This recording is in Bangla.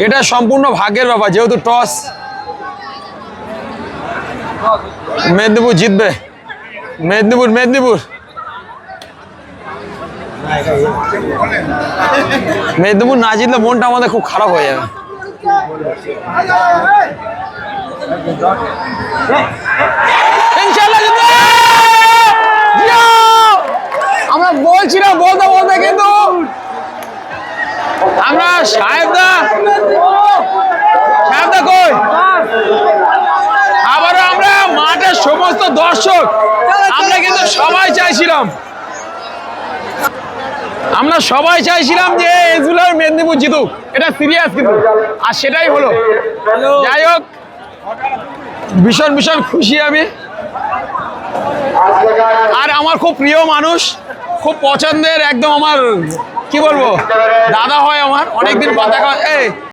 এটা সম্পূর্ণ ভাগ্যের ব্যাপার, যেহেতু টস মেদিনীপুর জিতবে। মেদিনীপুর মেদিনীপুর মেদিনীপুর না জিতলে মনটা আমাদের খুব খারাপ হয়ে যাবে। ইনশাআল্লাহ জিতবে। আমরা বলছিলাম বলতে বলতে কিন্তু আমরা সাহেবদা কই, আবারও আমরা মাঠের সমস্ত দর্শক আমরা কিন্তু সবাই চাইছিলাম যে এজুলার মেদিনীপুর জিতুক, এটা সিরিয়াস কিন্তু, আর সেটাই হলো। যাই হোক, ভীষণ ভীষণ খুশি আমি। আর আমার খুব প্রিয় মানুষ, খুব পছন্দের, একদম আমার কি বলবো দাদা হয় আমার, অনেকদিন পর দেখা।